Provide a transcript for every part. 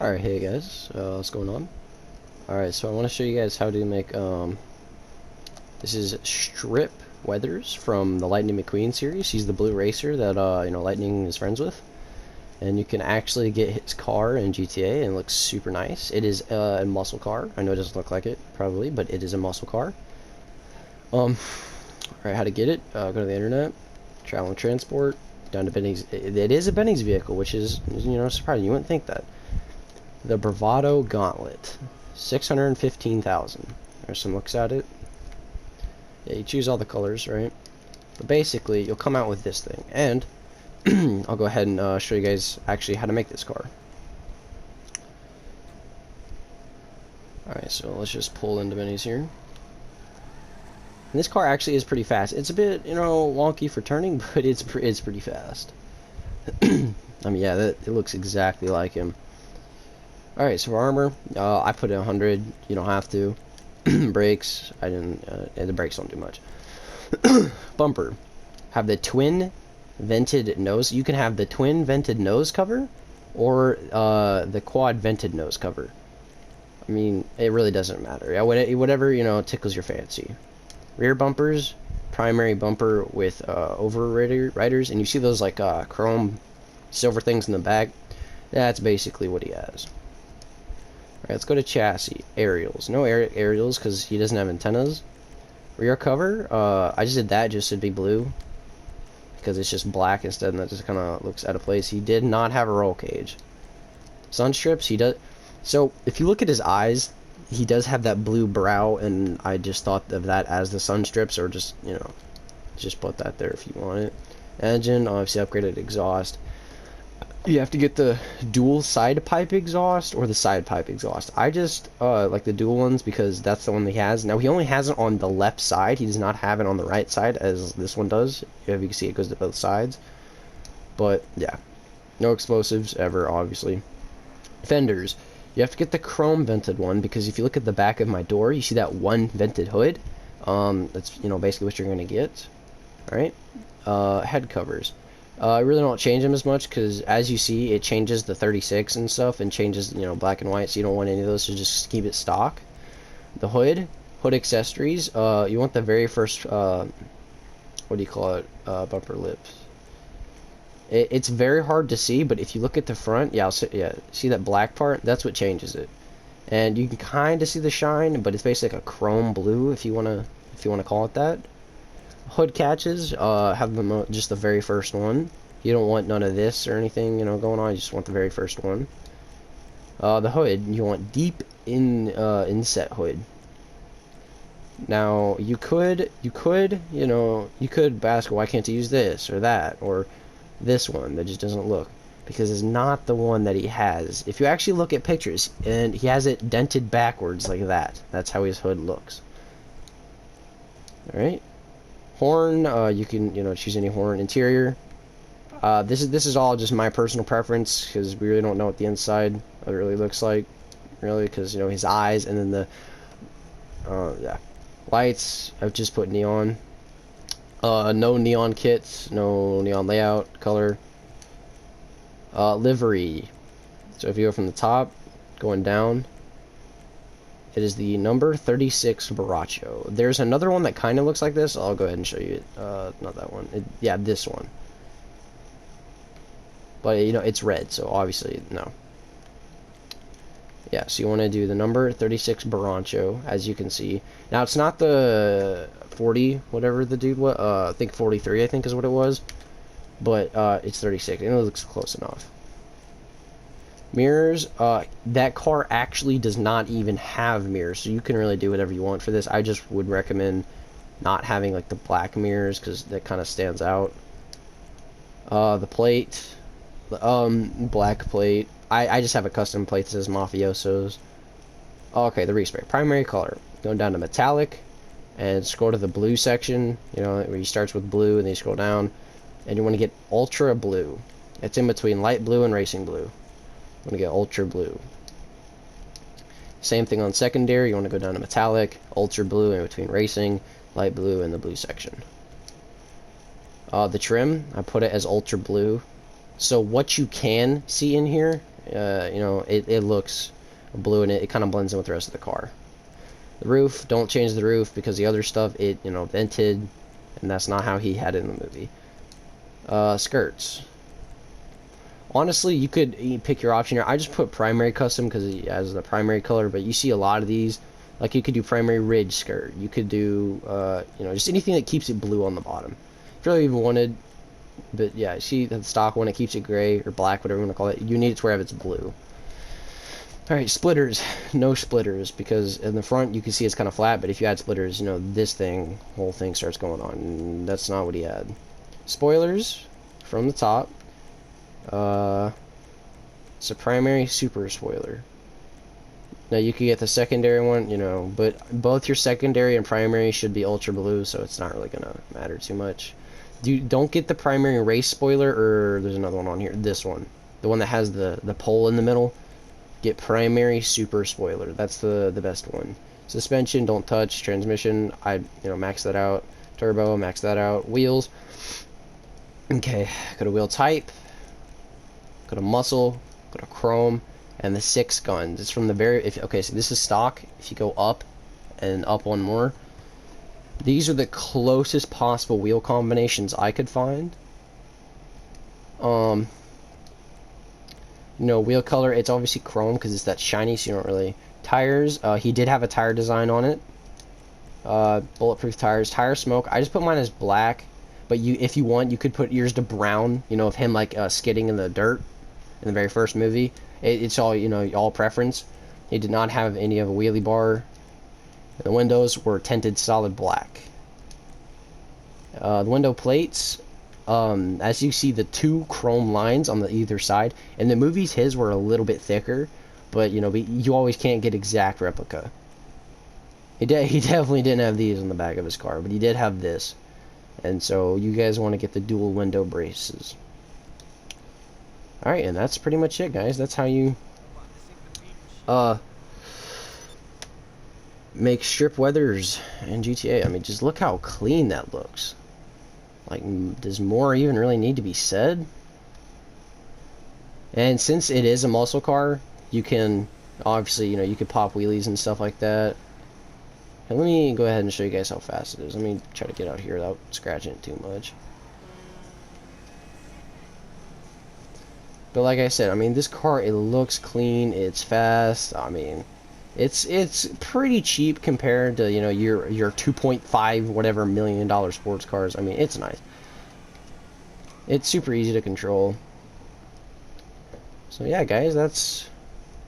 Alright, hey guys, what's going on? Alright, so I want to show you guys how to make, this is Strip Weathers from the Lightning McQueen series. He's the blue racer that, Lightning is friends with. And you can actually get his car in GTA, and it looks super nice. It is a muscle car. I know it doesn't look like it, probably, but it is a muscle car. Alright, how to get it? Go to the internet, travel and transport, down to Benny's. It is a Benny's vehicle, which is, surprising. You wouldn't think that. The Bravado Gauntlet, 615,000. There's some looks at it. Yeah, you choose all the colors, right? But basically, you'll come out with this thing, and I'll go ahead and show you guys actually how to make this car. Alright, so let's just pull into menus here. And this car actually is pretty fast. It's a bit, wonky for turning, but it's pretty fast. I mean, yeah, it looks exactly like him. Alright, so for armor, I put it 100. You don't have to. Brakes, I didn't. The brakes don't do much. Bumper, have the twin vented nose. You can have the twin vented nose cover, or the quad vented nose cover. I mean, it really doesn't matter. Yeah, whatever tickles your fancy. Rear bumpers, primary bumper with overriders, and you see those like chrome silver things in the back. That's basically what he has. Alright, let's go to chassis. Aerials. No aerials because he doesn't have antennas. Rear cover. I just did that just to be blue because it's just black instead, and that just kind of looks out of place. He did not have a roll cage. Sun strips. He does. So if you look at his eyes, he does have that blue brow, and I just thought of that as the sun strips, or just just put that there if you want it. Engine. Obviously upgraded exhaust. You have to get the dual side pipe exhaust or the side pipe exhaust. I just like the dual ones because that's the one that he has. Now he only has it on the left side. He does not have it on the right side as this one does. If you can see, it goes to both sides. But yeah, no explosives ever, obviously. Fenders. You have to get the chrome vented one because if you look at the back of my door, you see that one vented hood. That's basically what you're gonna get. All right. Head covers. I really don't change them as much because, as you see, it changes the 36 and stuff and changes, black and white, so you don't want any of those, so just keep it stock. The hood accessories, you want the very first, what do you call it, bumper lips. It's very hard to see, but if you look at the front, see that black part? That's what changes it. And you can kind of see the shine, but it's basically like a chrome blue, if you want to call it that. Hood catches, have them just the very first one. You don't want none of this or anything, going on. You just want the very first one. The hood, you want deep inset hood. Now you could ask, why can't you use this or that or this one that just doesn't look, because it's not the one that he has. If you actually look at pictures, and he has it dented backwards like that. That's how his hood looks. All right. Horn, you can choose any horn. Interior, this is all just my personal preference because we really don't know what the inside of it really looks like, really, because his eyes, and then the lights. I've just put neon. No neon kits, no neon layout, color. Livery. So if you go from the top, going down. It is the number 36 Baracho. There's another one that kind of looks like this. I'll go ahead and show you it. Not that one. Yeah, this one. But, it's red, so obviously, no. Yeah, so you want to do the number 36 Baracho, as you can see. Now, it's not the 40, whatever the dude was. I think 43, I think is what it was. But, it's 36, and it looks close enough. Mirrors, that car actually does not even have mirrors, so you can really do whatever you want for this. I just would recommend not having like the black mirrors because that kind of stands out. The plate, black plate. I just have a custom plate that says Mafiosos. Okay, the respray. Primary color. Going down to metallic and scroll to the blue section, where he starts with blue and then you scroll down, and you want to get ultra blue. It's in between light blue and racing blue. I'm going to get ultra blue. Same thing on secondary. You want to go down to metallic, ultra blue in between racing, light blue in the blue section. The trim, I put it as ultra blue. So what you can see in here, you know, it looks blue, and it kind of blends in with the rest of the car. The roof, don't change the roof, because the other stuff, it, you know, vented, and that's not how he had it in the movie. Skirts. Honestly, you could pick your option here. I just put primary custom because it has the primary color, but you see a lot of these. Like, you could do primary ridge skirt. You could do, you know, just anything that keeps it blue on the bottom. If you really even wanted, but yeah, see the stock one, it keeps it gray or black, whatever you want to call it. You need it to where it's blue. Alright, splitters. No splitters, because in the front you can see it's kind of flat, but if you add splitters, you know, this thing, whole thing starts going on. And that's not what he had. Spoilers from the top. It's a primary super spoiler. Now you could get the secondary one, you know, but both your secondary and primary should be ultra blue, so it's not really gonna matter too much. Don't get the primary race spoiler, or there's another one on here. This one, the one that has the pole in the middle. Get primary super spoiler. That's the best one. Suspension, don't touch. Transmission, max that out. Turbo, max that out. Wheels. Okay, go to wheel type. Go to muscle. Go to chrome. And the 6 guns. It's from the very... Okay, so this is stock. If you go up and up one more, these are the closest possible wheel combinations I could find. You know, wheel color, it's obviously chrome because it's that shiny, so you don't really... Tires, he did have a tire design on it. Bulletproof tires. Tire smoke, I just put mine as black, but if you want, you could put yours to brown, you know, of him, like, skidding in the dirt in the very first movie. It's all, you know, all preference. He did not have any of a wheelie bar. The windows were tinted solid black. The window plates, as you see, the 2 chrome lines on the either side. In the movies, his were a little bit thicker, but, you know, you always can't get exact replica. He definitely didn't have these on the back of his car, but he did have this. And so you guys want to get the dual window braces. Alright, and that's pretty much it, guys. That's how you make strip weathers in GTA. I mean, just look how clean that looks. Like, does more even really need to be said? And since it is a muscle car, you can obviously, you know, you could pop wheelies and stuff like that. And let me go ahead and show you guys how fast it is. Let me try to get out here without scratching it too much. But like I said, I mean, this car, it looks clean, it's fast. I mean, it's pretty cheap compared to, you know, your $2.5 whatever million sports cars. I mean, it's nice. It's super easy to control. So yeah, guys, that's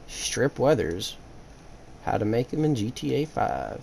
strip weathers. How to make them in GTA 5.